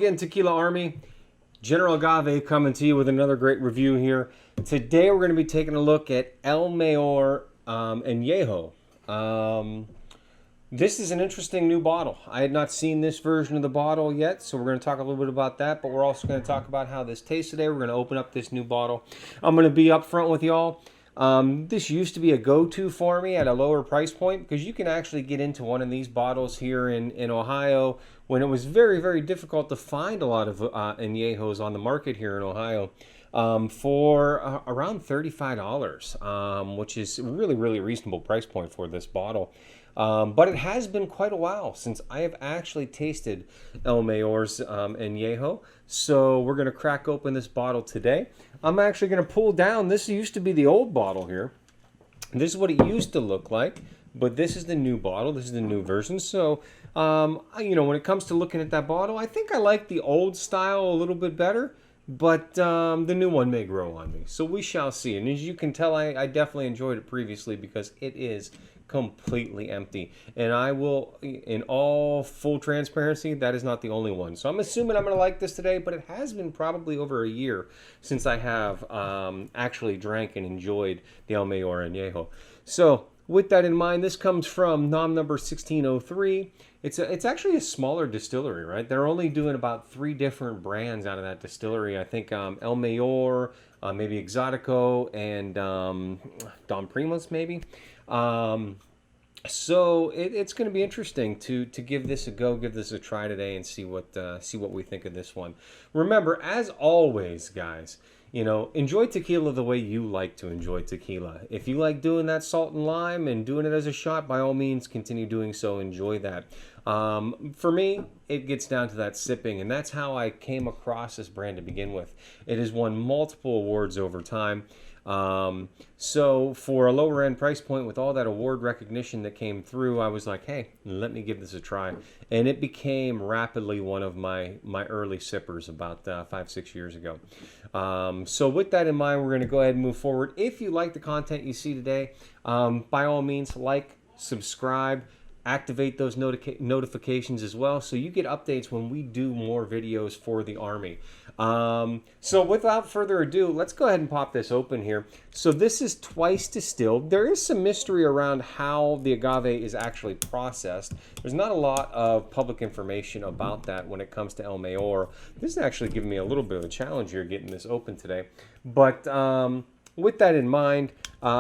again, Tequila Army. General Agave coming to you with another great review here. Today we're going to be taking a look at El Mayor Anejo. This is an interesting new bottle. I had not seen this version of the bottle yet, so we're going to talk a little bit about that, but we're also going to talk about how this tastes today. We're going to open up this new bottle. I'm going to be upfront with y'all. This used to be a go-to for me at a lower price point because you can actually get into one of these bottles here in Ohio when it was very, very difficult to find a lot of añejos on the market here in Ohio for around $35, which is really, really reasonable price point for this bottle. But it has been quite a while since I have actually tasted El Mayor's Anejo. So we're going to crack open this bottle today. I'm actually going to pull down. This used to be the old bottle here. This is what it used to look like. But this is the new bottle. This is the new version. So, you know, when it comes to looking at that bottle, I think I like the old style a little bit better. But the new one may grow on me. So we shall see. And as you can tell, I definitely enjoyed it previously because it is completely empty. And I will, in all full transparency, that is not the only one. So I'm assuming I'm going to like this today, but it has been probably over a year since I have actually drank and enjoyed the El Mayor Anejo. So with that in mind, this comes from NOM number 1603. It's actually a smaller distillery, right? They're only doing about 3 different brands out of that distillery. I think El Mayor, maybe Exotico, and Don Primus, maybe. So it's going to be interesting to give this a go, give this a try today, and see what we think of this one. Remember, as always, guys, you know, enjoy tequila the way you like to enjoy tequila. If you like doing that salt and lime and doing it as a shot, by all means, continue doing so. Enjoy that. For me, it gets down to that sipping, and that's how I came across this brand to begin with. It has won multiple awards over time. So for a lower end price point with all that award recognition that came through, I was like, hey, let me give this a try. And it became rapidly one of my early sippers about 5-6 years ago. So with that in mind, we're going to go ahead and move forward. If you like the content you see today, by all means, like, subscribe, activate those notifications as well so you get updates when we do more videos for the Army. So without further ado, let's go ahead and pop this open here. So this is twice distilled. There is some mystery around how the agave is actually processed. There's not a lot of public information about that when it comes to El Mayor. This is actually giving me a little bit of a challenge here getting this open today. But with that in mind,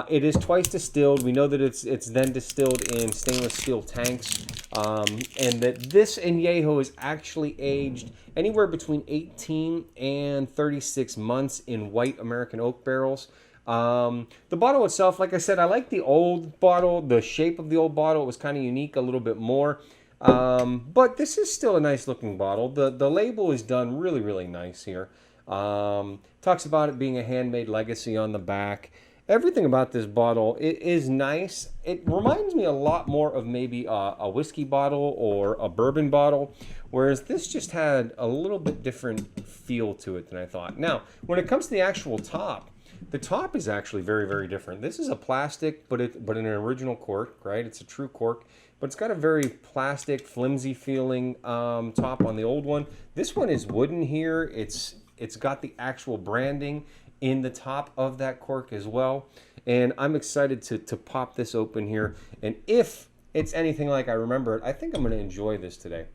it is twice distilled. We know that it's then distilled in stainless steel tanks, and that this añejo is actually aged anywhere between 18 and 36 months in white American oak barrels. The bottle itself, like I said, I like the old bottle. The shape of the old bottle was kind of unique a little bit more. But this is still a nice looking bottle. The label is done really, really nice here. Talks about it being a handmade legacy on the back. Everything about this bottle, it is nice. It reminds me a lot more of maybe a whiskey bottle or a bourbon bottle, whereas this just had a little bit different feel to it than I thought. Now, when it comes to the actual top, the top is actually very, very different. This is a plastic, but an original cork, right? It's a true cork, but it's got a very plastic, flimsy feeling top on the old one. This one is wooden here. It's got the actual branding in the top of that cork as well. And I'm excited to pop this open here. And if it's anything like I remember it, I think I'm going to enjoy this today.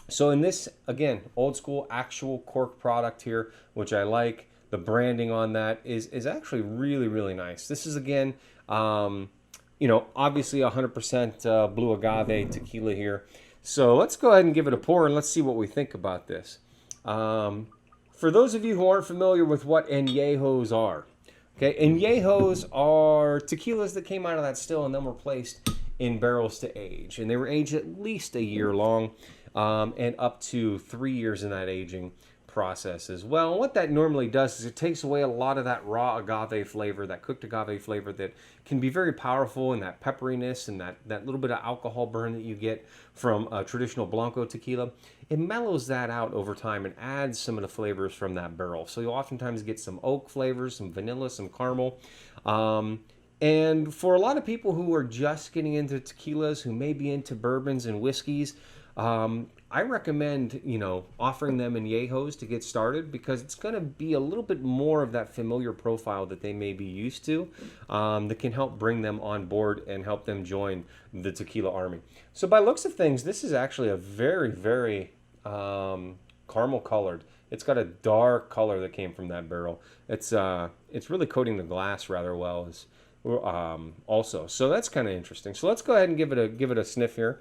So in this, again, old school actual cork product here, which I like. The branding on that is actually really, really nice. This is, again, you know, obviously 100% blue agave tequila here. So let's go ahead and give it a pour and let's see what we think about this. For those of you who aren't familiar with what añejos are, okay, añejos are tequilas that came out of that still and then were placed in barrels to age. And they were aged at least a year long and up to 3 years in that aging process as well. And what that normally does is it takes away a lot of that raw agave flavor, that cooked agave flavor that can be very powerful, and that pepperiness and that little bit of alcohol burn that you get from a traditional Blanco tequila. It mellows that out over time and adds some of the flavors from that barrel. So you'll oftentimes get some oak flavors, some vanilla, some caramel. And for a lot of people who are just getting into tequilas, who may be into bourbons and whiskeys, I recommend, you know, offering them añejos to get started because it's going to be a little bit more of that familiar profile that they may be used to, that can help bring them on board and help them join the Tequila Army. So by looks of things, this is actually a very, very caramel colored. It's got a dark color that came from that barrel. It's really coating the glass rather well as also. So that's kind of interesting. So let's go ahead and give it a sniff here.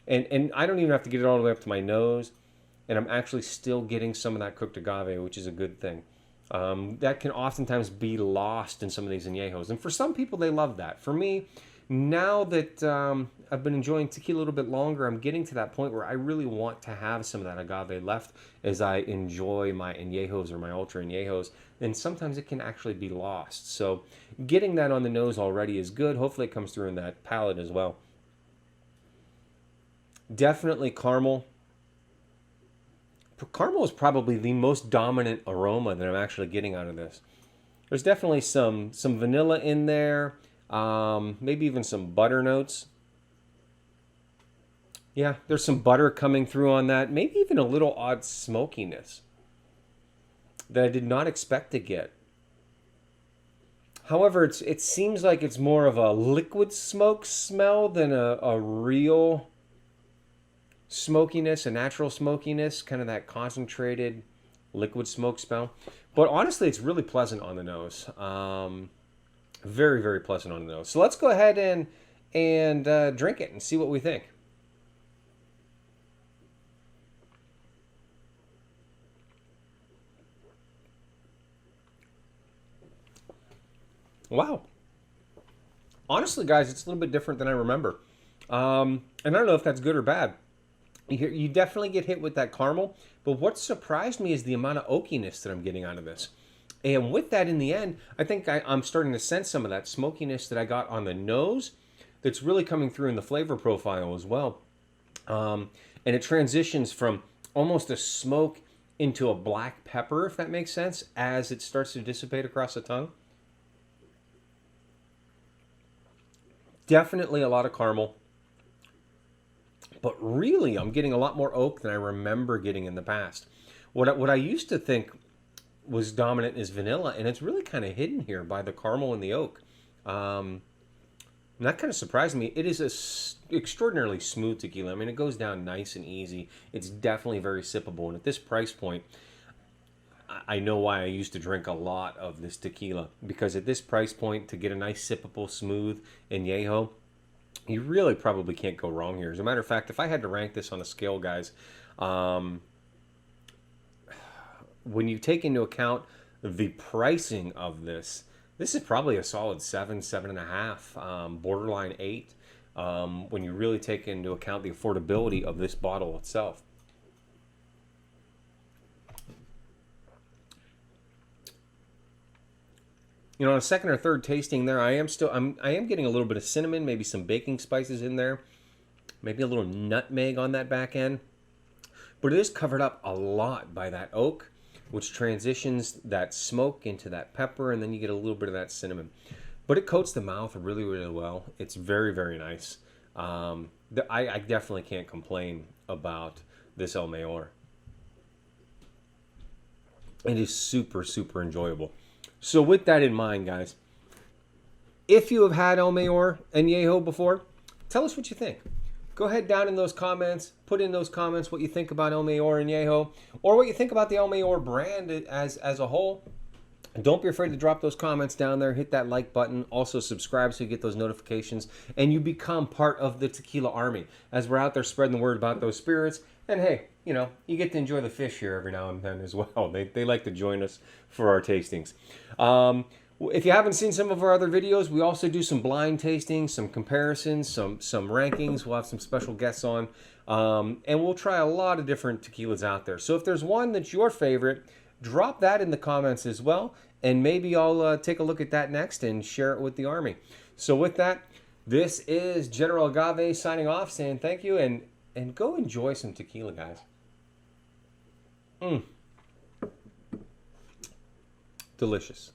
And I don't even have to get it all the way up to my nose, and I'm actually still getting some of that cooked agave, which is a good thing. That can oftentimes be lost in some of these añejos, and for some people they love that. For me, now that I've been enjoying tequila a little bit longer, I'm getting to that point where I really want to have some of that agave left as I enjoy my añejos or my ultra añejos, and sometimes it can actually be lost. So getting that on the nose already is good. Hopefully it comes through in that palate as well. Definitely caramel. Caramel is probably the most dominant aroma that I'm actually getting out of this. There's definitely some vanilla in there, maybe even some butter notes. Yeah, there's some butter coming through on that. Maybe even a little odd smokiness that I did not expect to get. However, it seems like it's more of a liquid smoke smell than a real smokiness, a natural smokiness, kind of that concentrated liquid smoke smell. But honestly, it's really pleasant on the nose. Very, very pleasant on the nose. So let's go ahead and drink it and see what we think. Wow. Honestly, guys, it's a little bit different than I remember. And I don't know if that's good or bad. You definitely get hit with that caramel, but what surprised me is the amount of oakiness that I'm getting out of this. And with that in the end, I think I'm starting to sense some of that smokiness that I got on the nose that's really coming through in the flavor profile as well. And it transitions from almost a smoke into a black pepper, if that makes sense, as it starts to dissipate across the tongue. Definitely a lot of caramel. But really, I'm getting a lot more oak than I remember getting in the past. What I used to think was dominant is vanilla, and it's really kind of hidden here by the caramel and the oak. And that kind of surprised me. It is a extraordinarily smooth tequila. I mean, it goes down nice and easy. It's definitely very sippable. And at this price point, I know why I used to drink a lot of this tequila. Because at this price point, to get a nice sippable, smooth añejo, you really probably can't go wrong here. As a matter of fact, if I had to rank this on a scale, guys, when you take into account the pricing of this is probably a solid 7, 7.5, borderline 8, when you really take into account the affordability of this bottle itself. You know, on a second or third tasting there, I am getting a little bit of cinnamon, maybe some baking spices in there, maybe a little nutmeg on that back end. But it is covered up a lot by that oak, which transitions that smoke into that pepper, and then you get a little bit of that cinnamon. But it coats the mouth really, really well. It's very, very nice. I definitely can't complain about this El Mayor. It is super, super enjoyable. So with that in mind, guys, if you have had El Mayor Anejo before, tell us what you think. Go ahead down in those comments, put in those comments what you think about El Mayor Anejo, or what you think about the El Mayor brand as a whole. And don't be afraid to drop those comments down there. Hit that like button. Also subscribe so you get those notifications, and you become part of the Tequila Army as we're out there spreading the word about those spirits. And hey, you know, you get to enjoy the fish here every now and then as well. They like to join us for our tastings. If you haven't seen some of our other videos, we also do some blind tastings, some comparisons, some rankings. We'll have some special guests on. And we'll try a lot of different tequilas out there. So if there's one that's your favorite, drop that in the comments as well. And maybe I'll take a look at that next and share it with the Army. So with that, this is General Agave signing off, saying thank you, and go enjoy some tequila, guys. Delicious.